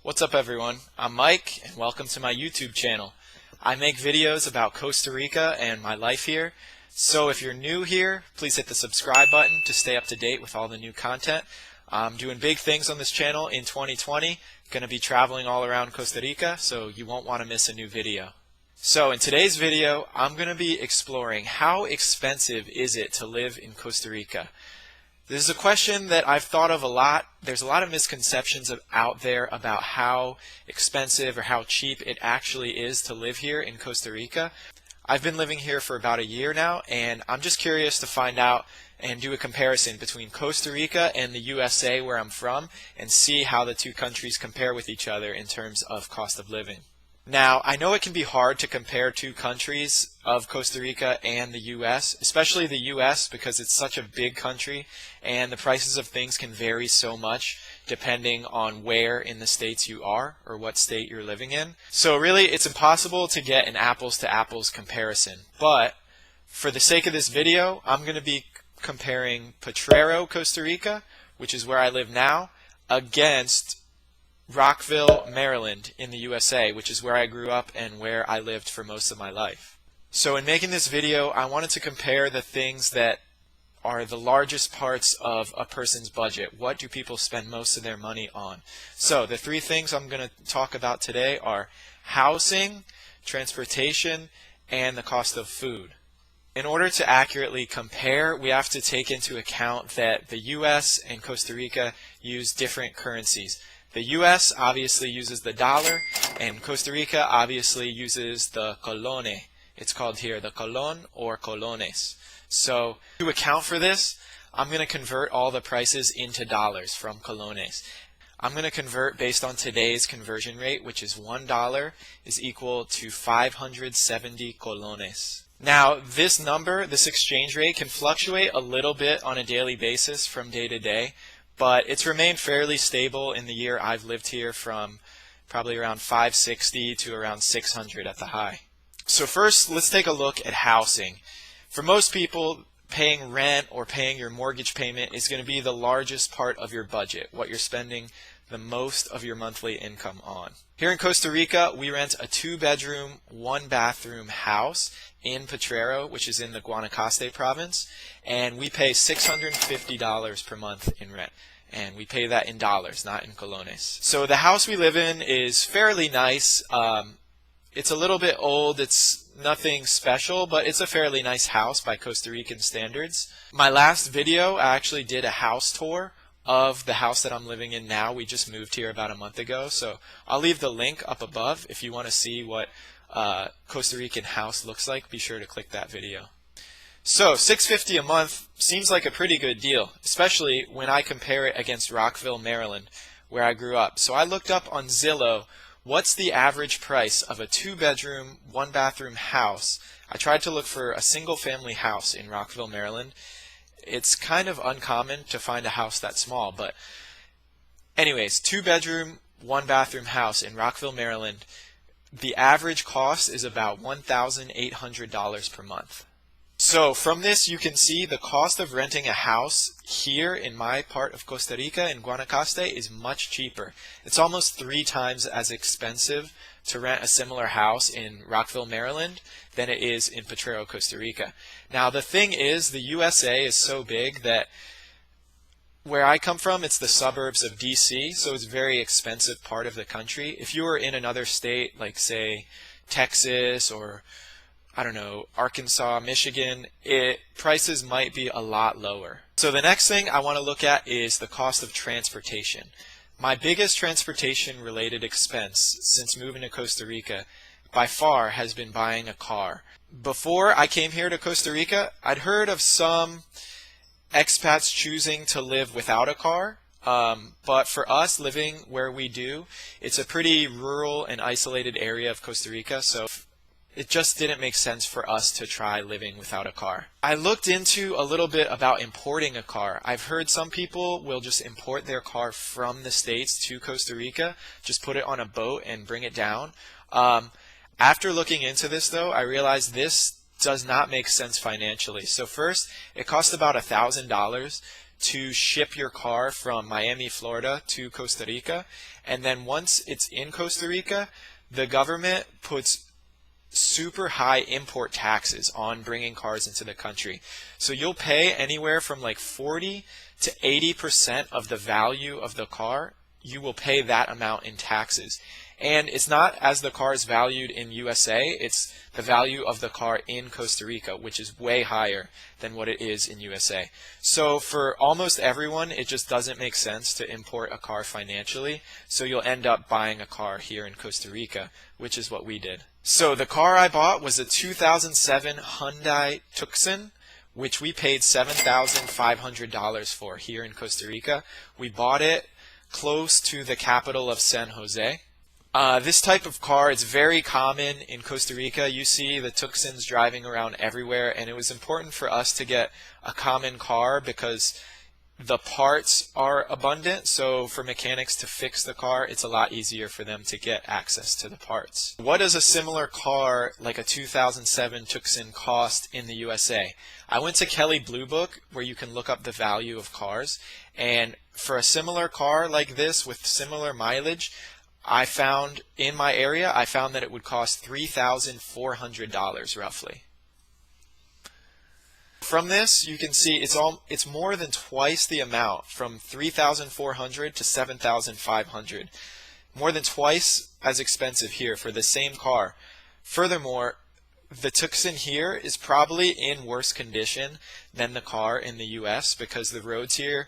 What's up everyone? I'm Mike and welcome to my YouTube channel. I make videos about Costa Rica and my life here. So if you're new here, please hit the subscribe button to stay up to date with all the new content. I'm doing big things on this channel in 2020. Going to be traveling all around Costa Rica, so you won't want to miss a new video. So in today's video, I'm going to be exploring how expensive is it to live in Costa Rica. This is a question that I've thought of a lot. There's a lot of misconceptions out there about how expensive or how cheap it actually is to live here in Costa Rica. I've been living here for about a year now, and I'm just curious to find out and do a comparison between Costa Rica and the USA where I'm from and see how the two countries compare with each other in terms of cost of living. Now, I know it can be hard to compare two countries of Costa Rica and the US, especially the US because it's such a big country and the prices of things can vary so much depending on where in the states you are or what state you're living in. So really, it's impossible to get an apples to apples comparison. But for the sake of this video, I'm going to be comparing Potrero, Costa Rica, which is where I live now, against Rockville, Maryland in the USA, which is where I grew up and where I lived for most of my life. So in making this video, I wanted to compare the things that are the largest parts of a person's budget. What do people spend most of their money on? So the three things I'm going to talk about today are housing, transportation, and the cost of food. In order to accurately compare, we have to take into account that the US and Costa Rica use different currencies. The US obviously uses the dollar, and Costa Rica obviously uses the colone. It's called here the colon or colones. So to account for this, I'm going to convert all the prices into dollars from colones. I'm going to convert based on today's conversion rate, which is $1 is equal to 570 colones. Now, this number, this exchange rate, can fluctuate a little bit on a daily basis from day to day, but it's remained fairly stable in the year I've lived here from probably around 560 to around 600 at the high. So first, let's take a look at housing. For most people, paying rent or paying your mortgage payment is going to be the largest part of your budget, what you're spending the most of your monthly income on. Here in Costa Rica, we rent a 2-bedroom, 1-bathroom house in Potrero, which is in the Guanacaste province, and we pay $650 per month in rent. And we pay that in dollars, not in colones. So the house we live in is fairly nice. It's a little bit old. It's nothing special, but it's a fairly nice house by Costa Rican standards. My last video, I actually did a house tour of the house that I'm living in now. We just moved here about a month ago, so I'll leave the link up above if you want to see what Costa Rican house looks like. Be sure to click that video. So $650 a month seems like a pretty good deal, especially when I compare it against Rockville, Maryland, where I grew up. So I looked up on Zillow what's the average price of a 2-bedroom, 1-bathroom house. I tried to look for a single-family house in Rockville, Maryland. It's kind of uncommon to find a house that small, but anyways, 2-bedroom, 1-bathroom house in Rockville, Maryland, the average cost is about $1,800 per month. So from this, you can see the cost of renting a house here in my part of Costa Rica in Guanacaste is much cheaper. It's almost 3 times as expensive to rent a similar house in Rockville, Maryland than it is in Potrero, Costa Rica. Now the thing is, the USA is so big that where I come from, it's the suburbs of DC, so it's a very expensive part of the country. If you were in another state, like say Texas or I don't know, Arkansas, Michigan, prices might be a lot lower. So the next thing I want to look at is the cost of transportation. My biggest transportation related expense since moving to Costa Rica by far has been buying a car. Before I came here to Costa Rica, I'd heard of some expats choosing to live without a car, but for us living where we do, it's a pretty rural and isolated area of Costa Rica, so it just didn't make sense for us to try living without a car. I looked into a little bit about importing a car. I've heard some people will just import their car from the States to Costa Rica, just put it on a boat and bring it down. After looking into this though, I realized this does not make sense financially. So first, it costs about $1,000 to ship your car from Miami, Florida to Costa Rica. And then once it's in Costa Rica, the government puts super high import taxes on bringing cars into the country. So you'll pay anywhere from like 40 to 80% of the value of the car. You will pay that amount in taxes. And it's not as the car is valued in USA, it's the value of the car in Costa Rica, which is way higher than what it is in USA. So for almost everyone, it just doesn't make sense to import a car financially. So you'll end up buying a car here in Costa Rica, which is what we did. So the car I bought was a 2007 Hyundai Tucson, which we paid $7,500 for here in Costa Rica. We bought it close to the capital of San Jose. This type of car is very common in Costa Rica. You see the Tucsons driving around everywhere, and it was important for us to get a common car because the parts are abundant. So for mechanics to fix the car, it's a lot easier for them to get access to the parts. What does a similar car like a 2007 Tucson cost in the USA? I went to Kelley Blue Book, where you can look up the value of cars, and for a similar car like this with similar mileage, I found in my area, I found that it would cost $3,400 roughly. From this, you can see it's more than twice the amount, from $3,400 to $7,500. More than twice as expensive here for the same car. Furthermore, the Tucson here is probably in worse condition than the car in the US because the roads here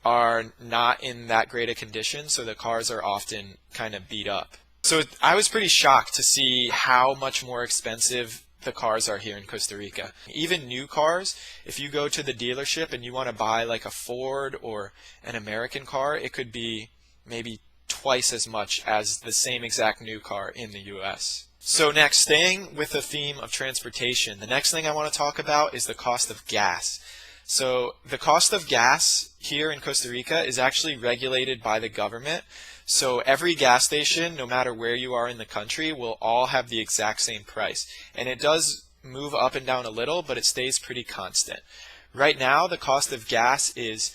are not in that great a condition, so the cars are often kind of beat up. So I was pretty shocked to see how much more expensive the cars are here in Costa Rica. Even new cars, if you go to the dealership and you want to buy like a Ford or an American car, it could be maybe twice as much as the same exact new car in the US. So next, staying with the theme of transportation, the next thing I want to talk about is the cost of gas. So the cost of gas here in Costa Rica is actually regulated by the government. So every gas station, no matter where you are in the country, will all have the exact same price. And it does move up and down a little, but it stays pretty constant. Right now, the cost of gas is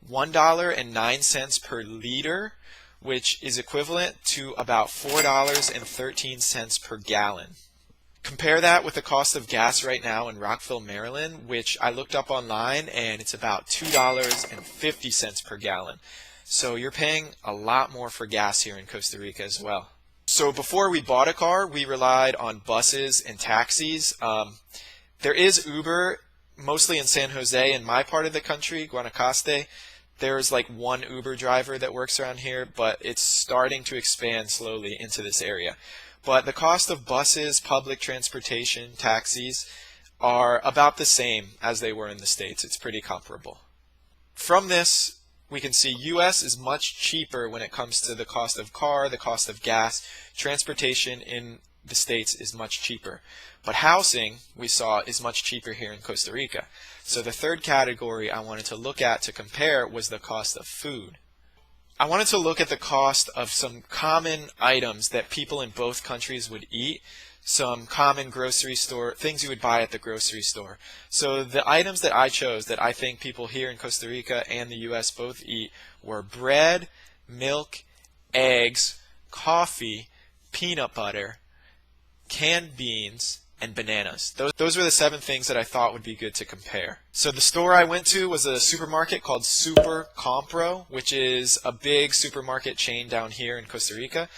$1.09 per liter, which is equivalent to about $4.13 per gallon. Compare that with the cost of gas right now in Rockville, Maryland, which I looked up online, and it's about $2.50 per gallon. So you're paying a lot more for gas here in Costa Rica as well. So before we bought a car, we relied on buses and taxis. There is Uber, mostly in San Jose. In my part of the country, Guanacaste, there's like one Uber driver that works around here, but it's starting to expand slowly into this area. But the cost of buses, public transportation, taxis are about the same as they were in the States. It's pretty comparable. From this, we can see US is much cheaper when it comes to the cost of car, the cost of gas. Transportation in the States is much cheaper. But housing, we saw, is much cheaper here in Costa Rica. So the third category I wanted to look at to compare was the cost of food. I wanted to look at the cost of some common items that people in both countries would eat, some common grocery store, things you would buy at the grocery store. So the items that I chose that I think people here in Costa Rica and the US both eat were bread, milk, eggs, coffee, peanut butter, canned beans, and bananas. Those were the 7 things that I thought would be good to compare. So the store I went to was a supermarket called Super Compro, which is a big supermarket chain down here in Costa Rica.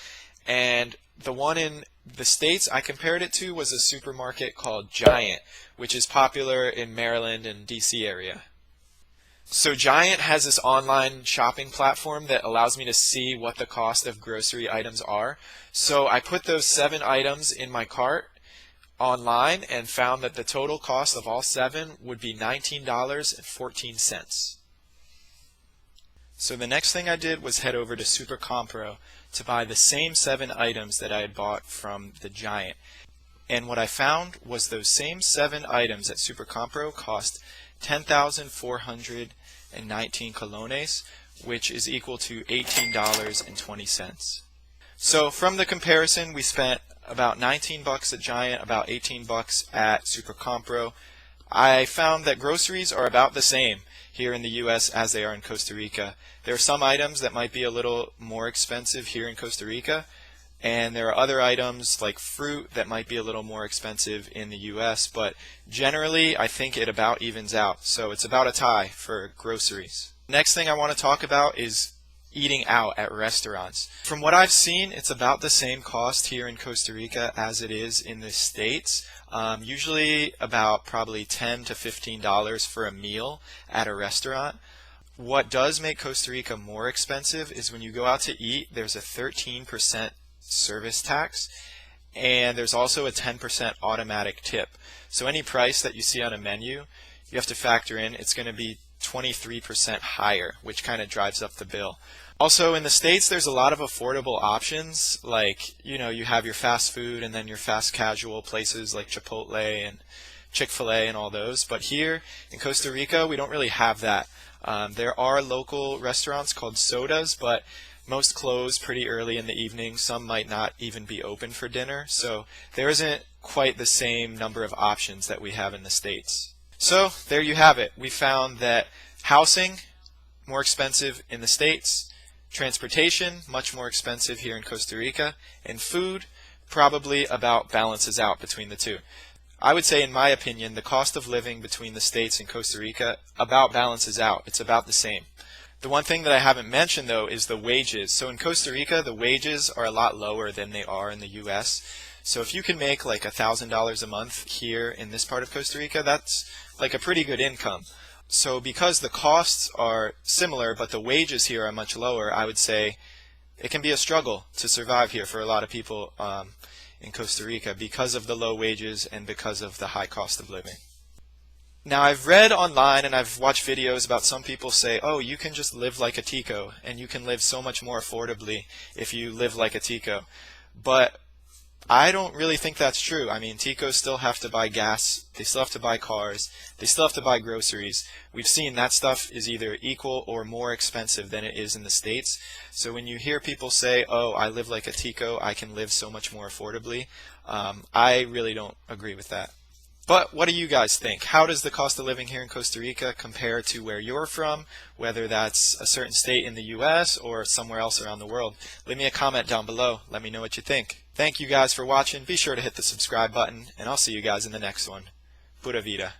And the one in the States I compared it to was a supermarket called Giant, which is popular in Maryland and DC area. So Giant has this online shopping platform that allows me to see what the cost of grocery items are. So I put those 7 items in my cart online and found that the total cost of all 7 would be $19.14. So the next thing I did was head over to Super Compro to buy the same 7 items that I had bought from the Giant. And what I found was those same 7 items at Super Compro cost 10,419 colones, which is equal to $18.20. So from the comparison, we spent about $19 at Giant, about $18 at Super Compro. I found that groceries are about the same. here in the US as they are in Costa Rica. There are some items that might be a little more expensive here in Costa Rica, and there are other items like fruit that might be a little more expensive in the US, but generally I think it about evens out. So it's about a tie for groceries. Next thing I want to talk about is eating out at restaurants. From what I've seen, it's about the same cost here in Costa Rica as it is in the States. Usually about probably $10 to $15 for a meal at a restaurant. What does make Costa Rica more expensive is when you go out to eat, there's a 13% service tax, and there's also a 10% automatic tip. So any price that you see on a menu, you have to factor in it's going to be 23% higher, which kind of drives up the bill. Also, in the States, there's a lot of affordable options, like, you have your fast food and then your fast casual places like Chipotle and Chick-fil-A and all those. But here in Costa Rica, we don't really have that. There are local restaurants called sodas, but most close pretty early in the evening. Some might not even be open for dinner. So there isn't quite the same number of options that we have in the States. So there you have it. We found that housing, more expensive in the States. Transportation, much more expensive here in Costa Rica. And food, probably about balances out between the two. I would say, in my opinion, the cost of living between the States and Costa Rica about balances out. It's about the same. The one thing that I haven't mentioned, though, is the wages. So in Costa Rica, the wages are a lot lower than they are in the US. So if you can make like $1,000 a month here in this part of Costa Rica, that's like a pretty good income. So because the costs are similar, but the wages here are much lower, I would say it can be a struggle to survive here for a lot of people in Costa Rica because of the low wages and because of the high cost of living. Now, I've read online and I've watched videos about some people say, oh, you can just live like a Tico and you can live so much more affordably if you live like a Tico. But I don't really think that's true. I mean, Ticos still have to buy gas, they still have to buy cars, they still have to buy groceries. We've seen that stuff is either equal or more expensive than it is in the States. So when you hear people say, oh, I live like a Tico, I can live so much more affordably, I really don't agree with that. But what do you guys think? How does the cost of living here in Costa Rica compare to where you're from, whether that's a certain state in the US or somewhere else around the world? Leave me a comment down below. Let me know what you think. Thank you guys for watching. Be sure to hit the subscribe button, and I'll see you guys in the next one. Pura vida.